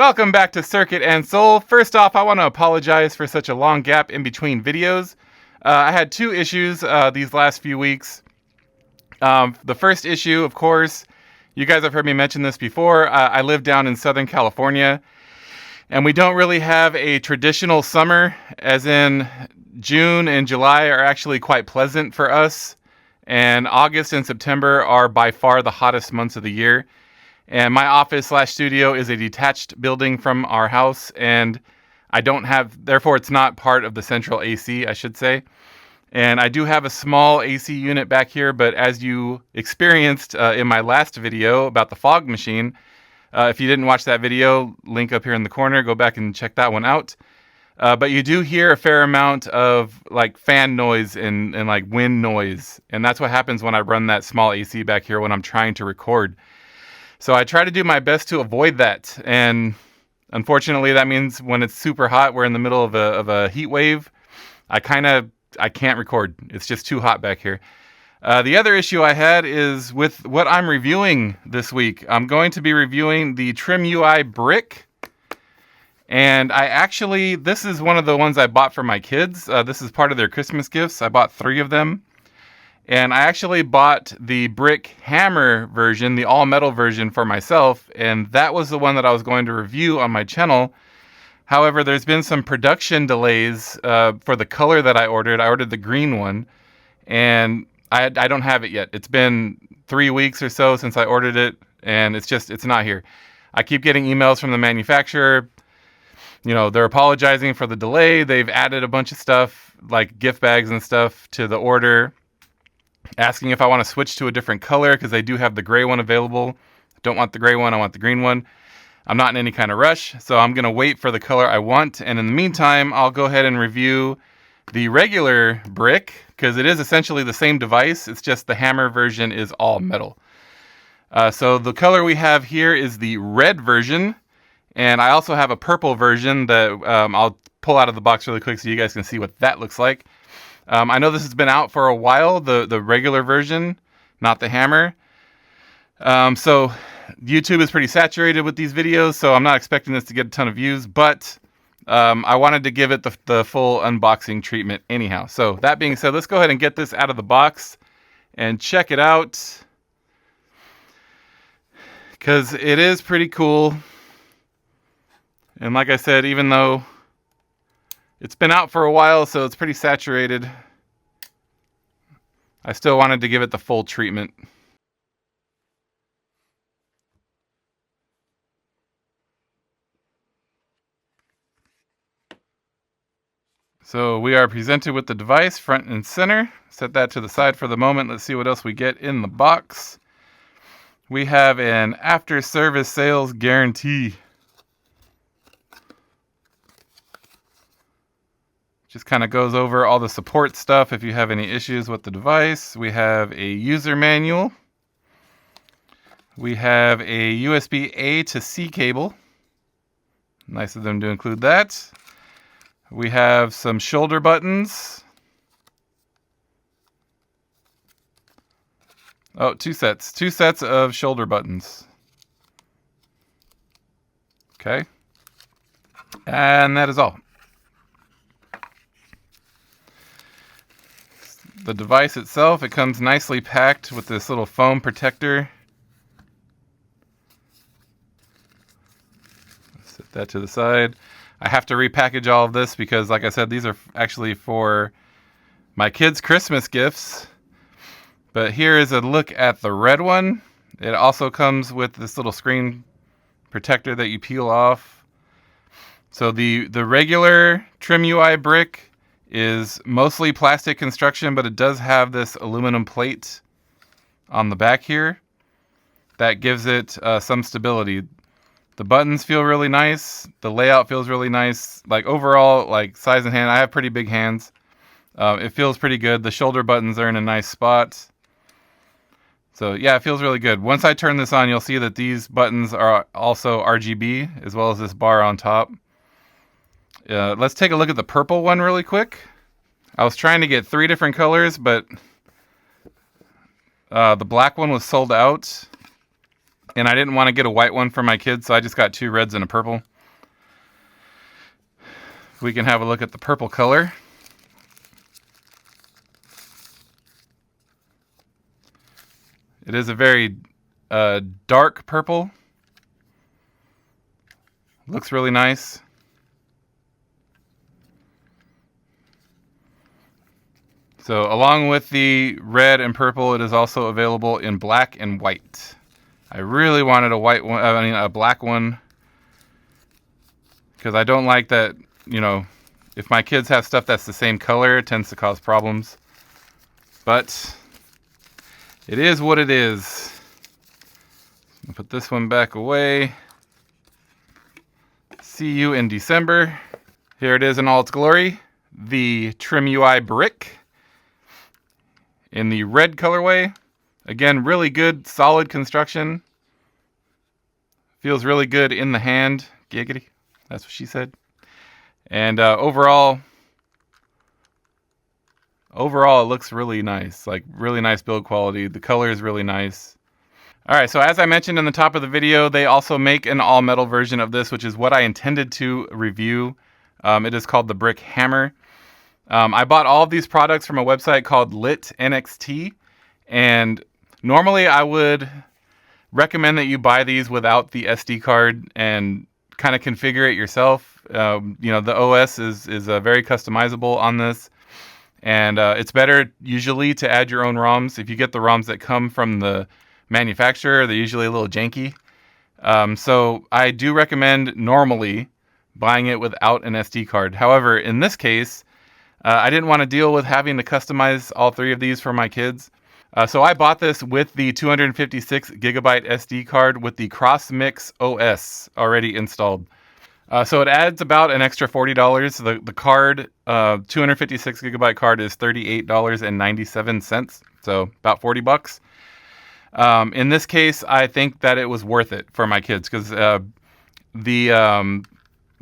Welcome back to Circuit and Soul. First off, I want to apologize for such a long gap in between videos. I had two issues these last few weeks. The first issue, of course, you guys have heard me mention this before. I live down in Southern California, and we don't really have a traditional summer, as in June and July are actually quite pleasant for us, and August and September are by far the hottest months of the year. And my office/studio is a detached building from our house, and therefore it's not part of the central AC, I should say. And I do have a small AC unit back here, but as you experienced in my last video about the fog machine, if you didn't watch that video, link up here in the corner, go back and check that one out. But you do hear a fair amount of like fan noise and like wind noise, and that's what happens when I run that small AC back here when I'm trying to record. So I try to do my best to avoid that, and unfortunately that means when it's super hot, we're in the middle of a heat wave, I can't record. It's just too hot back here. The other issue I had is with what I'm reviewing this week. I'm going to be reviewing the TrimUI Brick, and this is one of the ones I bought for my kids. This is part of their Christmas gifts. I bought 3 of them. And I actually bought the brick hammer version, the all-metal version for myself, and that was the one that I was going to review on my channel. However, there's been some production delays for the color that I ordered. I ordered the green one, and I don't have it yet. It's been 3 weeks or so since I ordered it, and it's not here. I keep getting emails from the manufacturer. You know, they're apologizing for the delay. They've added a bunch of stuff, like gift bags and stuff, to the order, asking if I want to switch to a different color because they do have the gray one available. Don't want the gray one, I want the green one. I'm not in any kind of rush, so I'm going to wait for the color I want. And in the meantime, I'll go ahead and review the regular brick because it is essentially the same device. It's just the hammer version is all metal. So the color we have here is the red version. And I also have a purple version that I'll pull out of the box really quick so you guys can see what that looks like. I know this has been out for a while, the regular version, not the hammer. So YouTube is pretty saturated with these videos, so I'm not expecting this to get a ton of views, but I wanted to give it the full unboxing treatment anyhow. So that being said, let's go ahead and get this out of the box and check it out, because it is pretty cool. And like I said, even though it's been out for a while, so it's pretty saturated, I still wanted to give it the full treatment. So we are presented with the device front and center. Set that to the side for the moment. Let's see what else we get in the box. We have an after-service sales guarantee. Just kind of goes over all the support stuff if you have any issues with the device. We have a user manual. We have a USB A to C cable. Nice of them to include that. We have some shoulder buttons. Oh, 2 sets. 2 sets of shoulder buttons. Okay. And that is all. The device itself, it comes nicely packed with this little foam protector. Set that to the side. I have to repackage all of this because, like I said, these are actually for my kids' Christmas gifts. But here is a look at the red one. It also comes with this little screen protector that you peel off. So the regular TrimUI Brick is mostly plastic construction, but it does have this aluminum plate on the back here that gives it some stability. The buttons feel really nice. The layout feels really nice. Like overall, like size and hand, I have pretty big hands. It feels pretty good. The shoulder buttons are in a nice spot. So yeah, it feels really good. Once I turn this on, you'll see that these buttons are also RGB, as well as this bar on top. Let's take a look at the purple one really quick. I was trying to get 3 different colors, but the black one was sold out, and I didn't want to get a white one for my kids, so I just got 2 reds and a purple. we can have a look at the purple color. It is a very dark purple. Looks really nice. So along with the red and purple, it is also available in black and white. I really wanted a white one, a black one, because I don't like that, you know, if my kids have stuff that's the same color, it tends to cause problems. But it is what it is. I'll put this one back away. See you in December. Here it is in all its glory. The TrimUI Brick in the red colorway. Again, really good, solid construction. Feels really good in the hand. Giggity. That's what she said. And overall, it looks really nice. Like, really nice build quality. The color is really nice. All right, so as I mentioned in the top of the video, they also make an all-metal version of this, which is what I intended to review. It is called the Brick Hammer. I bought all of these products from a website called LITnxt, and normally I would recommend that you buy these without the SD card and kind of configure it yourself. You know, the OS is very customizable on this, and it's better usually to add your own ROMs. If you get the ROMs that come from the manufacturer, they're usually a little janky. So I do recommend normally buying it without an SD card. However, in this case, I didn't want to deal with having to customize all three of these for my kids. So I bought this with the 256 gigabyte SD card with the CrossMix OS already installed. So it adds about an extra $40. The card, 256 gigabyte card, is $38.97. So about $40. In this case, I think that it was worth it for my kids because the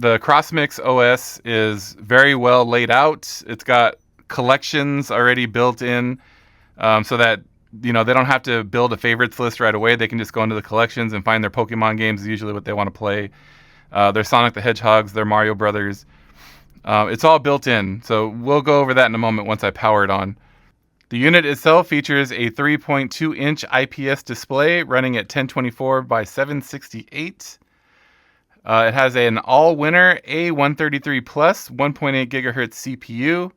CrossMix OS is very well laid out. It's got collections already built in, so that, you know, they don't have to build a favorites list right away. They can just go into the collections and find their Pokemon games, is usually what they want to play. Their Sonic the Hedgehogs, their Mario Brothers. It's all built in, so we'll go over that in a moment once I power it on. The unit itself features a 3.2-inch IPS display running at 1024 by 768. It has an all-winner A133 Plus 1.8 gigahertz CPU.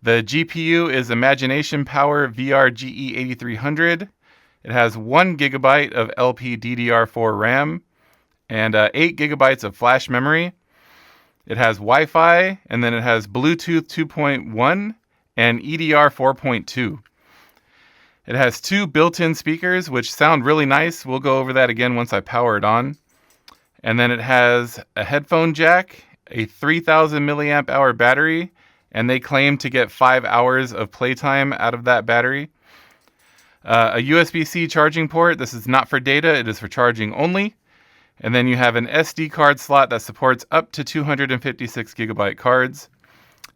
The GPU is Imagination Power VRGE 8300. It has 1 gigabyte of LPDDR4 RAM and 8 gigabytes of flash memory. It has Wi-Fi, and then it has Bluetooth 2.1 and EDR 4.2. It has 2 built-in speakers, which sound really nice. We'll go over that again once I power it on. And then it has a headphone jack, a 3000 milliamp hour battery, and they claim to get 5 hours of playtime out of that battery. A USB-C charging port. This is not for data, it is for charging only. And then you have an SD card slot that supports up to 256 gigabyte cards.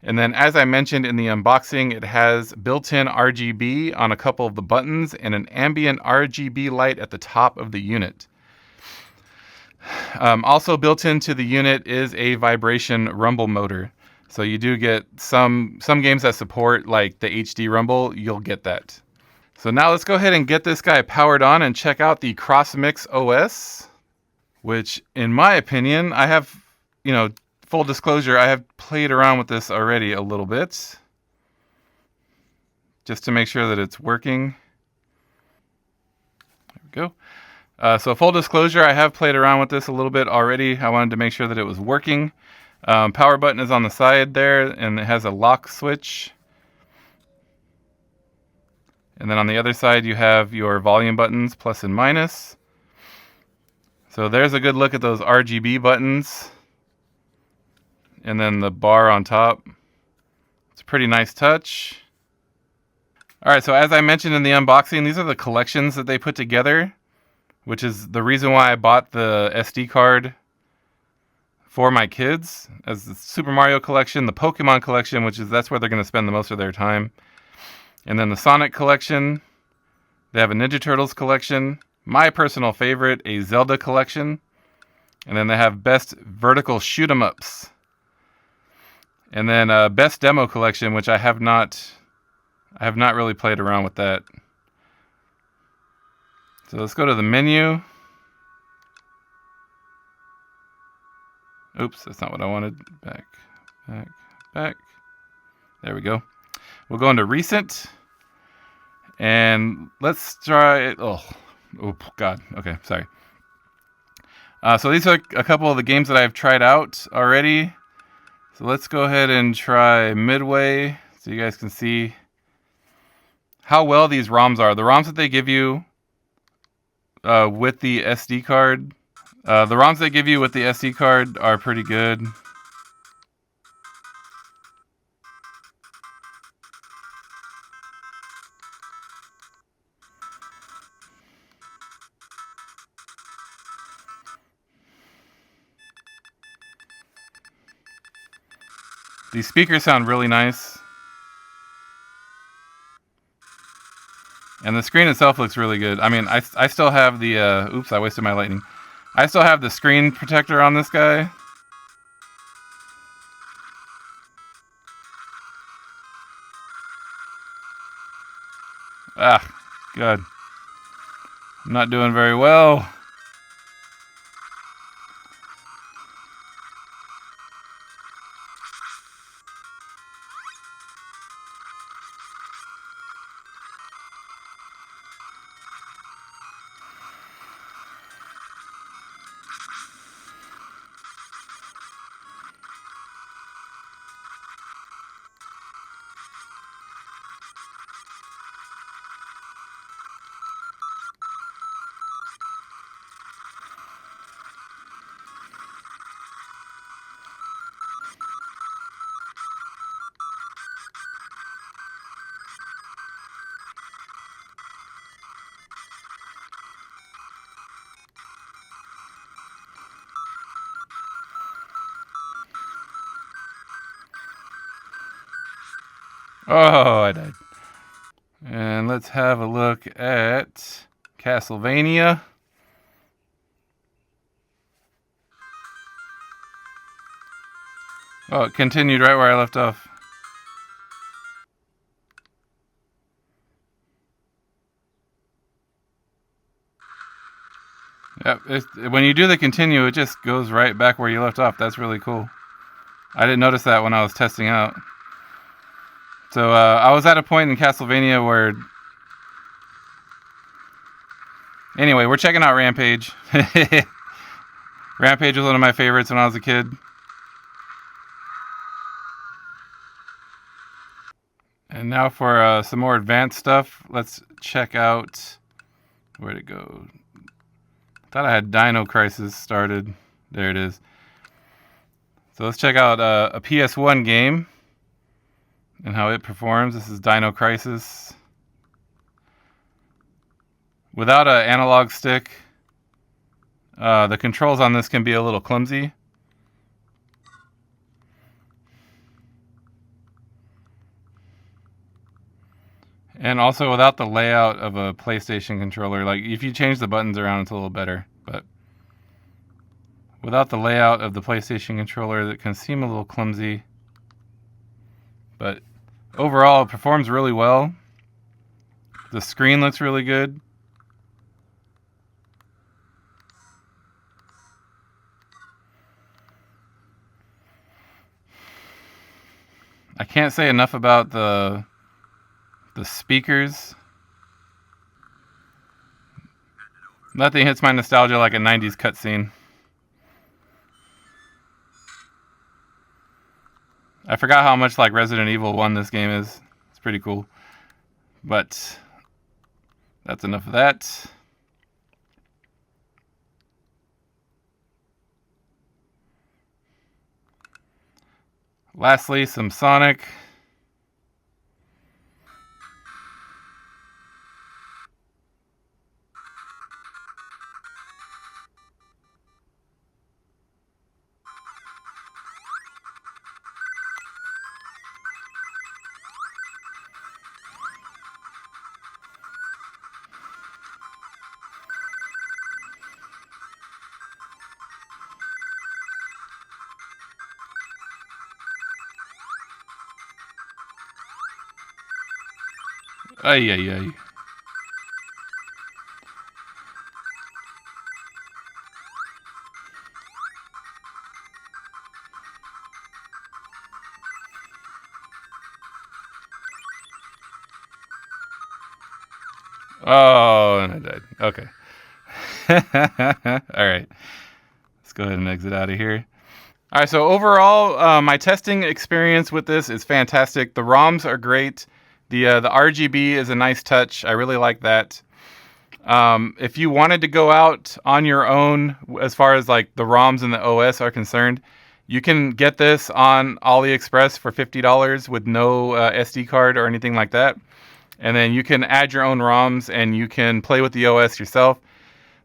And then, as I mentioned in the unboxing, it has built-in RGB on a couple of the buttons and an ambient RGB light at the top of the unit. Also built into the unit is a vibration rumble motor. So you do get some games that support like the HD rumble, you'll get that. So now let's go ahead and get this guy powered on and check out the CrossMix OS, which in my opinion, I have, you know, full disclosure, I have played around with this already a little bit just to make sure that it's working. There we go. So full disclosure, I have played around with this a little bit already. I wanted to make sure that it was working. Power button is on the side there, and it has a lock switch. And then on the other side, you have your volume buttons, plus and minus. So there's a good look at those RGB buttons. And then the bar on top. It's a pretty nice touch. All right, so as I mentioned in the unboxing, these are the collections that they put together, which is the reason why I bought the SD card for my kids, as the Super Mario collection, the Pokemon collection, that's where they're going to spend the most of their time, and then the Sonic collection. They have a Ninja Turtles collection, my personal favorite, a Zelda collection, and then they have best vertical shoot 'em ups. And then best demo collection, which I have not really played around with that. So let's go to the menu. Oops, that's not what I wanted. Back. There we go. We'll go into recent. And let's try it. Oh, God. Okay, sorry. So these are a couple of the games that I've tried out already. So let's go ahead and try Midway so you guys can see how well these ROMs are. The ROMs that they give you with the SD card, the ROMs they give you with the SD card are pretty good. These speakers sound really nice. And the screen itself looks really good. I mean, I still have the... oops, I wasted my lightning. I still have the screen protector on this guy. Ah, good. I'm not doing very well. Oh, I died. And let's have a look at Castlevania. Oh, it continued right where I left off. Yep, when you do the continue, it just goes right back where you left off. That's really cool. I didn't notice that when I was testing out. So I was at a point in Castlevania where... Anyway, we're checking out Rampage. Rampage was one of my favorites when I was a kid. And now for some more advanced stuff, let's check out... Where'd it go? I thought I had Dino Crisis started. There it is. So let's check out a PS1 game and how it performs. This is Dino Crisis. Without an analog stick, the controls on this can be a little clumsy. And also without the layout of a PlayStation controller. Like, if you change the buttons around, it's a little better. But without the layout of the PlayStation controller, that can seem a little clumsy. But overall, it performs really well. The screen looks really good. I can't say enough about the speakers. Nothing hits my nostalgia like a 90s cutscene. I forgot how much like Resident Evil 1 this game is. It's pretty cool. But that's enough of that. Lastly, some Sonic. Ay, ay, ay. Oh, and I died. Okay. All right. Let's go ahead and exit out of here. All right, so overall, my testing experience with this is fantastic. The ROMs are great. The RGB is a nice touch. I really like that. If you wanted to go out on your own, as far as like the ROMs and the OS are concerned, you can get this on AliExpress for $50 with no SD card or anything like that. And then you can add your own ROMs and you can play with the OS yourself.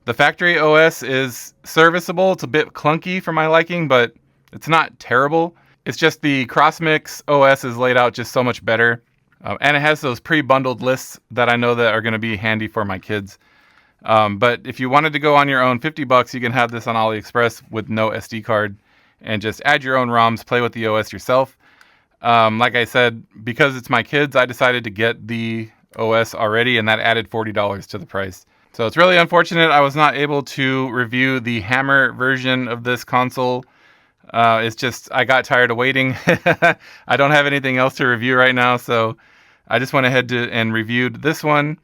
The factory OS is serviceable. It's a bit clunky for my liking, but it's not terrible. It's just the CrossMix OS is laid out just so much better. And it has those pre-bundled lists that I know that are going to be handy for my kids. But if you wanted to go on your own, $50, you can have this on AliExpress with no SD card and just add your own ROMs, play with the OS yourself. Like I said, because it's my kids, I decided to get the OS already, and that added $40 to the price. So it's really unfortunate I was not able to review the Hammer version of this console. It's just, I got tired of waiting. I don't have anything else to review right now, so I just went ahead and reviewed this one.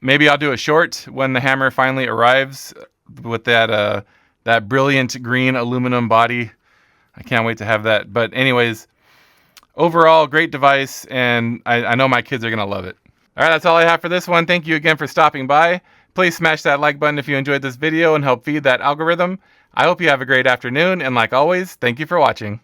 Maybe I'll do a short when the Hammer finally arrives with that brilliant green aluminum body. I can't wait to have that. But anyways, overall, great device, and I know my kids are going to love it. All right, that's all I have for this one. Thank you again for stopping by. Please smash that like button if you enjoyed this video and help feed that algorithm. I hope you have a great afternoon, and like always, thank you for watching.